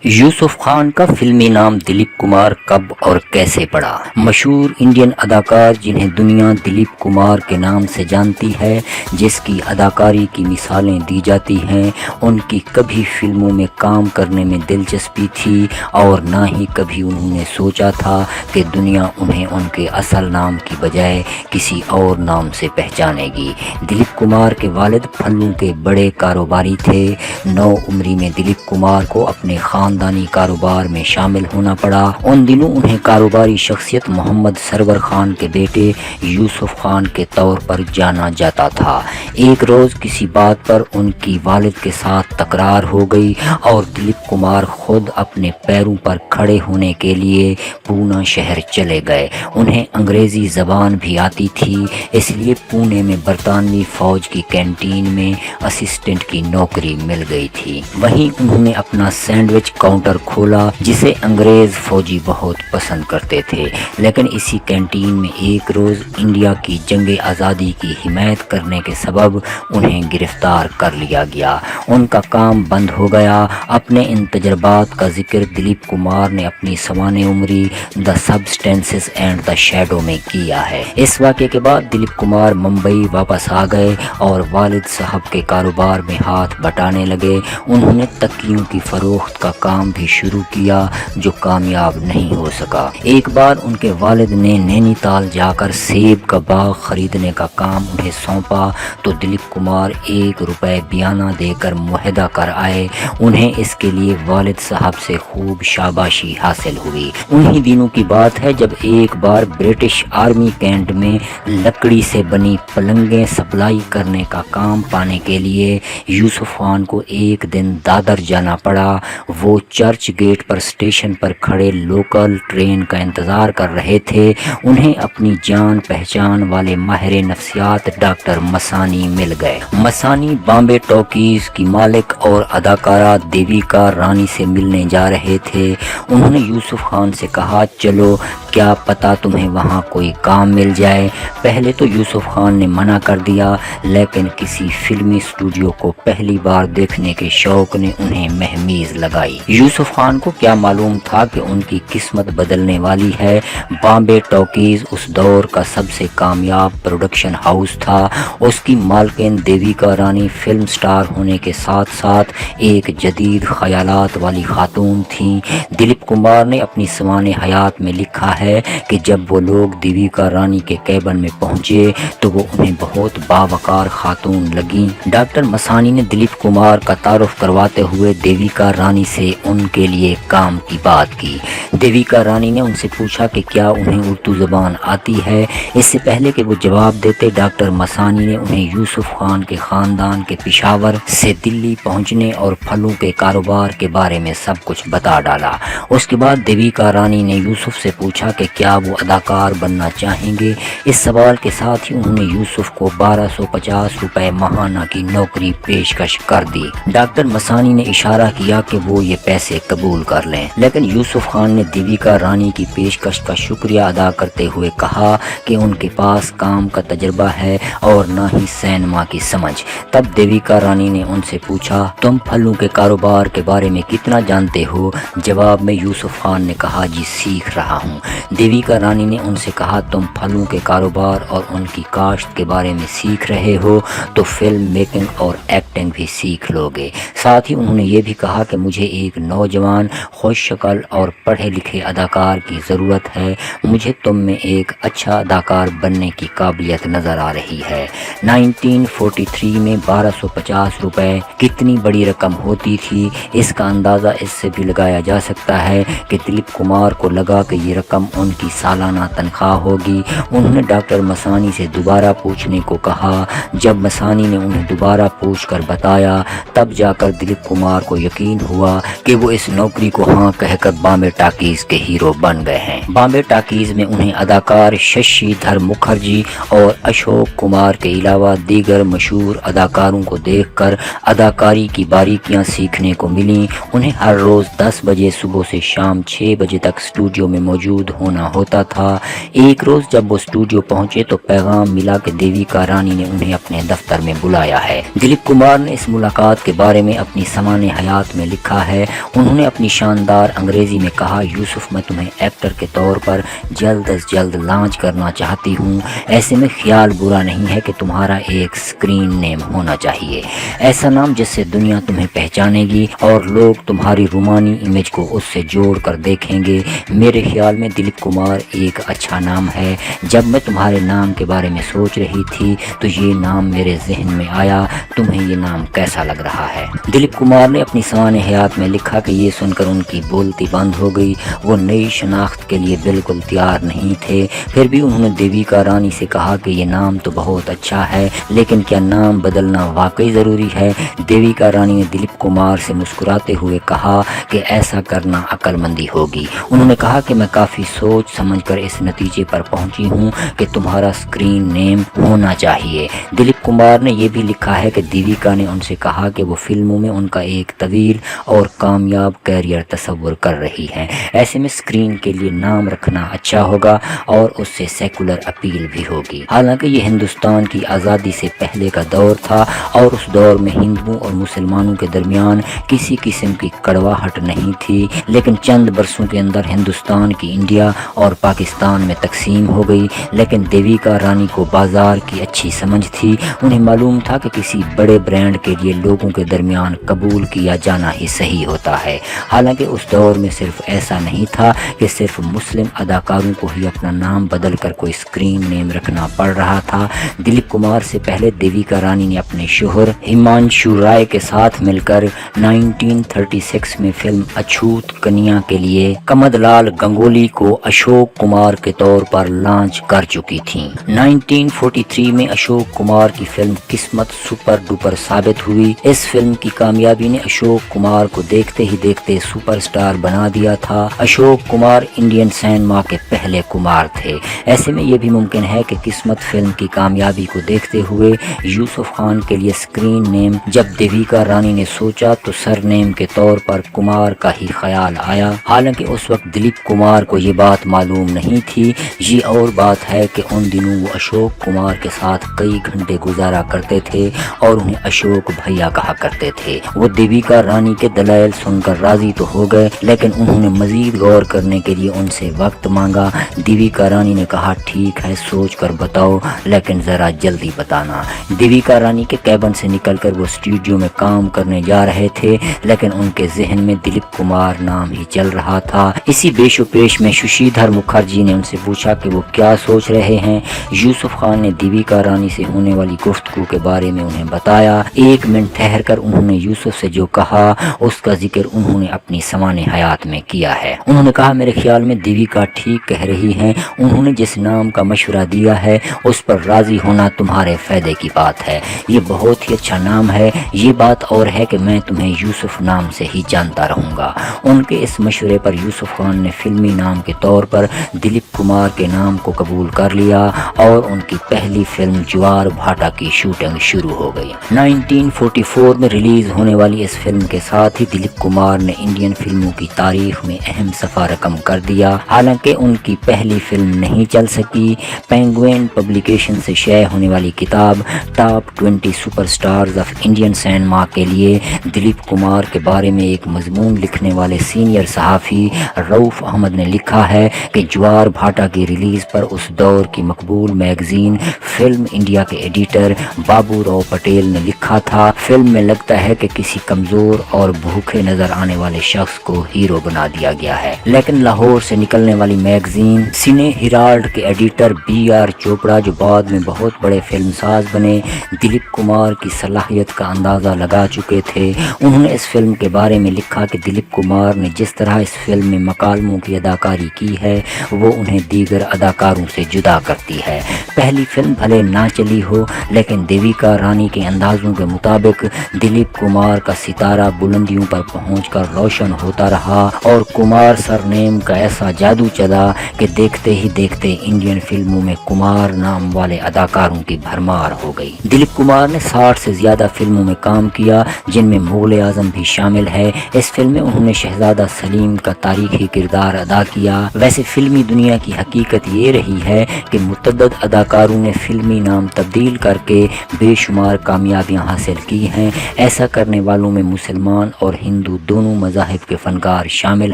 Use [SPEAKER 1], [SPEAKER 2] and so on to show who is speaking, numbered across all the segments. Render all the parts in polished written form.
[SPEAKER 1] یوسف خان کا فلمی نام دلیپ کمار کب اور کیسے پڑا؟ مشہور انڈین اداکار جنہیں دنیا دلیپ کمار کے نام سے جانتی ہے، جس کی اداکاری کی مثالیں دی جاتی ہیں، ان کی کبھی فلموں میں کام کرنے میں دلچسپی تھی اور نہ ہی کبھی انہوں نے سوچا تھا کہ دنیا انہیں ان کے اصل نام کی بجائے کسی اور نام سے پہچانے گی۔ دلیپ کمار کے والد پھلوں کے بڑے کاروباری تھے۔ 9 عمری میں دلیپ کمار کو اپنے خاندانی کاروبار میں شامل ہونا پڑا۔ ان دنوں انہیں کاروباری شخصیت محمد سرور خان کے بیٹے یوسف خان کے طور پر جانا جاتا تھا۔ ایک روز کسی بات پر ان کی والد کے ساتھ تکرار ہو گئی اور دلیپ کمار خود اپنے پیروں پر کھڑے ہونے کے لیے پونا شہر چلے گئے۔ انہیں انگریزی زبان بھی آتی تھی، اس لیے پونے میں برطانوی فوج کی کینٹین میں اسسٹنٹ کی نوکری مل گئی تھی۔ وہیں انہوں نے اپنا سینڈوچ کاؤنٹر کھولا جسے انگریز فوجی بہت پسند کرتے تھے، لیکن اسی کینٹین میں ایک روز انڈیا کی جنگ آزادی کی حمایت کرنے کے سبب انہیں گرفتار کر لیا گیا۔ ان کا کام بند ہو گیا۔ اپنے ان تجربات کا ذکر دلیپ کمار نے اپنی سوانح عمری دی سبسٹینسز اینڈ دی شیڈو میں کیا ہے۔ اس واقعے کے بعد دلیپ کمار ممبئی واپس آ گئے اور والد صاحب کے کاروبار میں ہاتھ بٹانے لگے۔ انہوں نے تکیوں کی فروخت کا کام بھی شروع کیا جو کامیاب نہیں ہو سکا۔ ایک بار ان کے والد نے نینی تال جا کر سیب کا باغ خریدنے کا کام انہیں سونپا تو دلیپ کمار 1 روپے بیانہ دے کر معاہدہ کر آئے۔ انہیں اس کے لیے والد صاحب سے خوب شاباشی حاصل ہوئی۔ انہی دنوں کی بات ہے جب ایک بار برٹش آرمی کینٹ میں لکڑی سے بنی پلنگیں سپلائی کرنے کا کام پانے کے لیے یوسف خان کو ایک دن دادر جانا پڑا۔ وہ چرچ گیٹ پر اسٹیشن پر کھڑے لوکل ٹرین کا انتظار کر رہے تھے۔ انہیں اپنی جان پہچان والے ماہر نفسیات ڈاکٹر مسانی مل گئے۔ مسانی بامبے ٹاکیز کی مالک اور اداکارہ دیویکا رانی سے ملنے جا رہے تھے۔ انہوں نے یوسف خان سے کہا، چلو کیا پتہ تمہیں وہاں کوئی کام مل جائے۔ پہلے تو یوسف خان نے منع کر دیا، لیکن کسی فلمی اسٹوڈیو کو پہلی بار دیکھنے کے شوق نے انہیں مہمیز لگائی۔ یوسف خان کو کیا معلوم تھا کہ ان کی قسمت بدلنے والی ہے۔ بامبے ٹاکیز اس دور کا سب سے کامیاب پروڈکشن ہاؤس تھا۔ اس کی مالکن دیویکا رانی فلم سٹار ہونے کے ساتھ ساتھ ایک جدید خیالات والی خاتون تھیں۔ دلیپ کمار نے اپنی سوانح حیات میں لکھا ہے کہ جب وہ لوگ دیویکا رانی کے کیبن میں پہنچے تو وہ انہیں بہت باوقار خاتون لگیں۔ ڈاکٹر مسانی نے دلیپ کمار کا تعارف کرواتے ہوئے دیویکا رانی سے ان کے لیے کام کی بات کی۔ دیویکا رانی نے ان سے پوچھا کہ کیا انہیں اردو زبان آتی ہے۔ اس سے پہلے کہ وہ جواب دیتے، ڈاکٹر مسانی نے انہیں یوسف خان کے خاندان کے پشاور سے دلی پہنچنے اور پھلوں کے کاروبار کے بارے میں سب کچھ بتا ڈالا۔ اس کے بعد دیویکا رانی نے یوسف سے پوچھا کہ کیا وہ اداکار بننا چاہیں گے۔ اس سوال کے ساتھ ہی انہوں نے یوسف کو 1250 روپے ماہانہ کی نوکری پیشکش کر دی۔ ڈاکٹر مسانی نے اشارہ کیا کہ وہ یہ پیسے قبول کر لیں، لیکن یوسف خان نے دیویکا رانی کی پیشکش کا شکریہ ادا کرتے ہوئے کہا کہ ان کے پاس کام کا تجربہ ہے اور نہ ہی سینما کی سمجھ۔ تب دیویکا رانی نے ان سے پوچھا، تم پھلوں کے کاروبار کے بارے میں کتنا جانتے ہو؟ جواب میں یوسف خان نے کہا، جی سیکھ رہا ہوں۔ دیویکا رانی نے ان سے کہا، تم پھلوں کے کاروبار اور ان کی کاشت کے بارے میں سیکھ رہے ہو تو فلم میکنگ اور ایکٹنگ بھی سیکھ لو گے۔ ساتھ ہی انہوں نے یہ بھی کہا کہ مجھے ایک نوجوان خوش شکل اور پڑھے لکھے اداکار کی ضرورت ہے۔ مجھے تم میں ایک اچھا اداکار بننے کی قابلیت نظر آ رہی ہے۔ 1943 میں 1250 روپے کتنی بڑی رقم ہوتی تھی، اس کا اندازہ اس سے بھی لگایا جا سکتا ہے کہ دلیپ کمار کو لگا کہ یہ رقم ان کی سالانہ تنخواہ ہوگی۔ انہوں نے ڈاکٹر مسانی سے دوبارہ پوچھنے کو کہا۔ جب مسانی نے انہیں دوبارہ پوچھ کر بتایا، تب جا کر دلیپ کمار کو یقین ہوا کہ وہ اس نوکری کو ہاں کہہ کر بامبے ٹاکیز کے ہیرو بن گئے ہیں۔ بامبے ٹاکیز میں انہیں اداکار ششی دھر مکھرجی اور اشوک کمار کے علاوہ دیگر مشہور اداکاروں کو دیکھ کر اداکاری کی باریکیاں سیکھنے کو ملیں۔ انہیں ہر روز 10 بجے صبح سے شام 6 بجے تک اسٹوڈیو میں موجود ہونا ہوتا تھا۔ ایک روز جب وہ اسٹوڈیو پہنچے تو پیغام ملا کہ دیویکا رانی نے انہیں اپنے دفتر میں بلایا ہے۔ دلیپ کمار نے اس ملاقات کے بارے میں اپنی سوانح حیات میں لکھا ہے۔ انہوں نے اپنی شاندار انگریزی میں کہا، یوسف میں تمہیں ایکٹر کے طور پر جلد از جلد لانچ کرنا چاہتی ہوں۔ ایسے میں خیال برا نہیں ہے کہ تمہارا ایک اسکرین نیم ہونا چاہیے، ایسا نام جس سے دنیا تمہیں پہچانے گی اور لوگ تمہاری رومانی امیج کو اس سے جوڑ کر دیکھیں گے۔ میرے خیال میں دلیپ کمار ایک اچھا نام ہے۔ جب میں تمہارے نام کے بارے میں سوچ رہی تھی تو یہ نام میرے ذہن میں آیا۔ تمہیں یہ نام کیسا لگ رہا ہے؟ دلیپ کمار نے اپنی سوانح حیات میں لکھا کہ یہ سن کر ان کی بولتی بند ہو گئی۔ وہ نئی شناخت کے لیے بالکل تیار نہیں تھے۔ پھر بھی انہوں نے دیویکا رانی سے کہا کہ یہ نام تو بہت اچھا ہے، لیکن کیا نام بدلنا واقعی ضروری ہے؟ دیویکا رانی نے دلیپ کمار سے مسکراتے ہوئے کہا کہ ایسا کرنا عقل مندی ہوگی۔ انہوں نے کہا کہ میں کافی سوچ سمجھ کر اس نتیجے پر پہنچی ہوں کہ تمہارا اسکرین نیم ہونا چاہیے۔ دلیپ کمار نے یہ بھی لکھا ہے کہ دیویکا نے ان سے کہا کہ وہ فلموں میں ان کا ایک طویل اور کامیاب کیریئر تصور کر رہی ہیں، ایسے میں اسکرین کے لیے نام رکھنا اچھا ہوگا اور اس سے سیکولر اپیل بھی ہوگی۔ حالانکہ یہ ہندوستان کی آزادی سے پہلے کا دور تھا اور اس دور میں ہندوؤں اور مسلمانوں کے درمیان کسی قسم کی کڑواہٹ نہیں تھی، لیکن چند برسوں کے اندر ہندوستان کی انڈیا اور پاکستان میں تقسیم ہو گئی۔ لیکن دیویکا رانی کو بازار کی اچھی سمجھ تھی۔ انہیں معلوم تھا کہ کسی بڑے برانڈ کے لیے لوگوں کے درمیان قبول کیا جانا ہی صحیح ہوتا ہے۔ حالانکہ اس دور میں صرف ایسا نہیں تھا کہ صرف مسلم اداکاروں کو ہی اپنا نام بدل کر کوئی اسکرین نیم رکھنا پڑ رہا تھا۔ دلیپ کمار سے پہلے دیویکا رانی نے اپنے شوہر ہمانشو رائے کے ساتھ مل کر 1936 میں فلم اچھوت کنیا کے لیے کمد لال گنگولی کو اشوک کمار کے طور پر لانچ کر چکی تھیں۔ 1943 میں اشوک کمار کی فلم قسمت سپر ڈوپر ثابت ہوئی۔ اس فلم کی کامیابی نے اشوک کمار کو دیکھتے ہی دیکھتے سپر سٹار بنا دیا تھا۔ اشوک کمار انڈین سینما کے پہلے کمار تھے۔ ایسے میں یہ بھی ممکن ہے کہ قسمت فلم کی کامیابی کو دیکھتے ہوئے یوسف خان کے لیے اسکرین نیم جب دیویکا رانی نے سوچا تو سر نیم کے طور پر کمار کا ہی خیال آیا۔ حالانکہ اس وقت دلیپ کمار کو یہ بات معلوم نہیں تھی۔ یہ اور بات ہے کہ ان دنوں وہ اشوک کمار کے ساتھ کئی گھنٹے گزارا کرتے تھے اور انہیں اشوک بھیا کہا کرتے تھے۔ وہ دیویکا رانی کے دلائل سن کر راضی تو ہو گئے، لیکن انہوں نے مزید غور کرنے کے لیے ان سے وقت مانگا۔ دیویکا رانی نے کہا، ٹھیک ہے، سوچ کر بتاؤ، لیکن ذرا جلدی بتانا۔ دیویکا رانی کے کیبن سے نکل کر وہ اسٹوڈیو میں کام کرنے جا رہے تھے، لیکن ان کے ذہن میں دلیپ کمار نام ہی چل رہا تھا۔ اسی بیش و پیش میں ششیدھر مکھرجی نے ان سے پوچھا کہ وہ کیا سوچ رہے ہیں۔ یوسف خان نے دیویکا رانی سے ہونے والی گفتگو کے بارے میں انہیں بتایا۔ ایک منٹ ٹھہر کر انہوں نے یوسف سے جو کہا اس کا ذکر انہوں نے اپنی سوانح حیات میں کیا ہے۔ انہوں نے کہا، میرے خیال میں دیویکا ٹھیک کہہ رہی ہیں۔ انہوں نے جس نام کا مشورہ دیا ہے اس پر راضی ہونا تمہارے فائدے کی بات ہے۔ یہ بہت ہی اچھا نام ہے۔ یہ بات اور ہے کہ میں تمہیں یوسف نام سے ہی جانتا رہوں گا۔ ان کے اس مشورے پر یوسف خان نے فلمی نام کے طور پر دلیپ کمار کے نام کو قبول کر لیا اور ان کی پہلی فلم جوار بھاٹا کی شوٹنگ شروع ہو گئی۔ 1944 میں ریلیز ہونے والی اس فلم کے ساتھ ہی دلیپ کمار نے انڈین فلموں کی تاریخ میں اہم صفحہ رقم کر دیا۔ حالانکہ ان کی پہلی فلم نہیں چل سکی۔ پینگوئن پبلیکیشن سے شائع ہونے والی کتاب top 20 super stars of Indian cinema کے لیے دلیپ کمار کے بارے میں ایک مضمون لکھنے والے سینئر صحافی رؤف احمد نے لکھا ہے کہ جوار بھاٹا کی ریلیز پر اس دور کی مقبول میگزین فلم انڈیا کے ایڈیٹر بابو راؤ پٹیل نے لکھا تھا، فلم میں لگتا ہے کہ کسی کمزور اور بھوکے نظر آنے والے شخص کو ہیرو بنا دیا گیا ہے۔ لیکن لاہور سے نکلنے والی میگزین سنے ہیرالڈ کے ایڈیٹر BR چوپڑا، جو بعد میں بہت بڑے فلم ساز بنے، دلیپ کمار کی صلاحیت کا اندازہ لگا چکے تھے۔ انہوں نے اس فلم کے بارے میں لکھا کہ دلیپ کمار نے جس طرح اس فلم میں مکالموں کی اداکاری کی ہے وہ انہیں دیگر اداکاروں سے جدا کرتی ہے۔ پہلی فلم بھلے نہ چلی ہو، لیکن دیویکا رانی کے اندازوں کے مطابق دلیپ کمار کا ستارہ بلندیوں پر پہنچ کر روشن ہوتا رہا اور کمار سرنیم کا ایسا جادو چلا کہ دیکھتے ہی دیکھتے انڈین فلموں میں کمار نام والے اداکاروں کی بھرمار شمار ہو گئی۔ دلیپ کمار نے 60 سے زیادہ فلموں میں کام کیا جن میں مغل اعظم بھی شامل ہے۔ اس فلم میں انہوں نے شہزادہ سلیم کا تاریخی کردار ادا کیا۔ ویسے فلمی دنیا کی حقیقت یہ رہی ہے کہ متعدد اداکاروں نے فلمی نام تبدیل کر کے بے شمار کامیابیاں حاصل کی ہیں۔ ایسا کرنے والوں میں مسلمان اور ہندو دونوں مذاہب کے فنکار شامل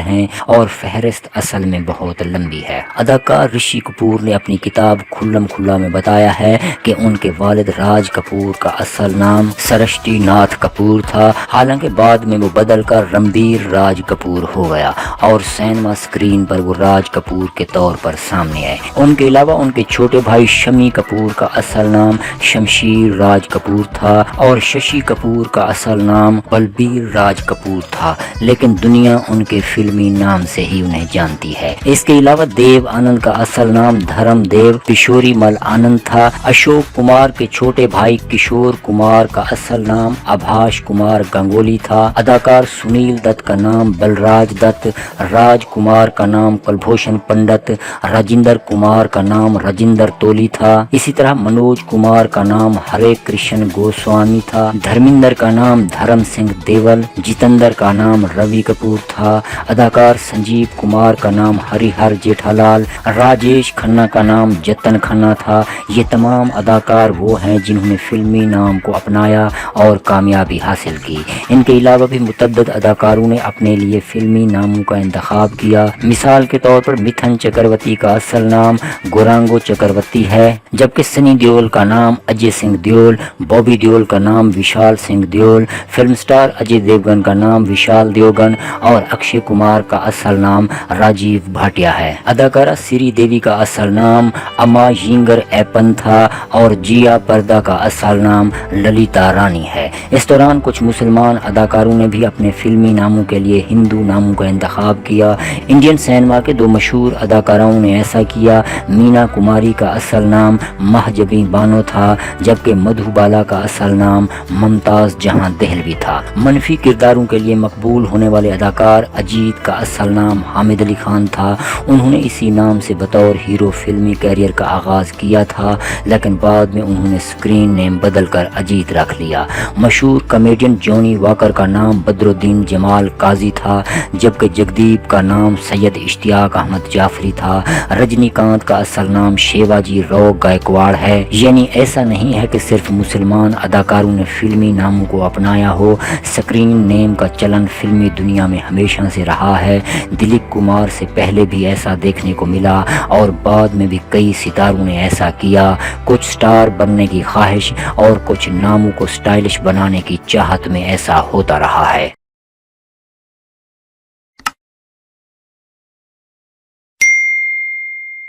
[SPEAKER 1] ہیں اور فہرست اصل میں بہت لمبی ہے۔ اداکار رشی کپور نے اپنی کتاب کھلم کھلا میں بتایا ہے کہ ان کے والد راج کپور کا اصل نام سرشٹی ناتھ کپور تھا، حالانکہ بعد میں وہ بدل کر رنبیر راج کپور ہو گیا اور سینما اسکرین پر وہ راج کپور کے طور پر سامنے آئے۔ ان کے علاوہ ان کے چھوٹے بھائی شمی کپور کا اصل نام شمشیر راج کپور تھا اور ششی کپور کا اصل نام بلبیر راج کپور تھا، لیکن دنیا ان کے فلمی نام سے ہی انہیں جانتی ہے۔ اس کے علاوہ دیو آنند کا اصل نام دھرم دیو کشوری مل آنند تھا۔ اشوک کمار کے چھوٹے بھائی کشور کمار کا اصل نام آبھاش کمار گنگولی تھا۔ اداکار سنیل دت کا نام بلراج دت، راج کمار کا نام کلبھوشن پنڈت، راجندر کمار کا نام راجندر تولی تھا۔ اسی طرح منوج کمار کا نام ہرے کرشن گوسوامی تھا، دھرمیندر کا نام دھرم سنگھ دیول، جتندر کا نام روی کپور تھا، اداکار سنجیو کمار کا نام ہری ہر جیٹھا لال، راجیش کھنہ کا نام جتن کھنہ تھا۔ یہ تمام اداکار وہ ہیں جنہوں نے فلمی نام کو اپنایا اور کامیابی حاصل کی۔ ان کے علاوہ بھی متعدد اداکاروں نے اپنے لیے فلمی ناموں کا انتخاب کیا۔ مثال کے طور پر متھن چکرورتی کا اصل نام گورانگو چکرورتی ہے، جبکہ سنی دیول کا نام اجے سنگھ دیول، بوبی دیول کا نام وشال سنگھ دیول، فلم سٹار اجے دیوگن کا نام وشال دیوگن اور اکشے کمار کا اصل نام راجیو بھاٹیا ہے۔ اداکارہ سری دیوی کا اصل نام اما ینگر ایپن تھا اور جیا پردا کا اصل نام للیتا رانی ہے۔ اس دوران کچھ مسلمان اداکاروں نے بھی اپنے فلمی ناموں کے لیے ہندو ناموں کا انتخاب کیا۔ انڈین سینما کے دو مشہور اداکاراؤں نے ایسا کیا۔ مینا کماری کا اصل نام مہجبی بانو تھا، جبکہ مدھو بالا کا اصل نام ممتاز جہاں دہلوی تھا۔ منفی کرداروں کے لیے مقبول ہونے والے اداکار اجیت کا اصل نام حامد علی خان تھا۔ انہوں نے اسی نام سے بطور ہیرو فلمی کیریئر کا آغاز کیا تھا، لیکن بعد میں انہوں نے اسکرین نیم بدل کر اجیت رکھ لیا۔ مشہور کامیڈین جونی واکر کا نام بدر الدین جمال قاضی تھا، جبکہ جگدیپ کا نام سید اشتیاق احمد جعفری تھا۔ رجنی کانت کا اصل نام شیواجی رو گائیکواڑ ہے۔ یعنی ایسا نہیں ہے کہ صرف مسلمان اداکاروں نے فلمی ناموں کو اپنایا ہو، اسکرین نیم کا چلن فلمی دنیا میں ہمیشہ سے رہا ہے۔ دلیپ کمار سے پہلے بھی ایسا دیکھنے کو ملا اور بعد میں بھی کئی ستاروں نے ایسا کیا۔ کچھ سٹار بننے کی خواہش اور کچھ ناموں کو سٹائلش بنانے کی چاہت میں ایسا ہوتا رہا ہے۔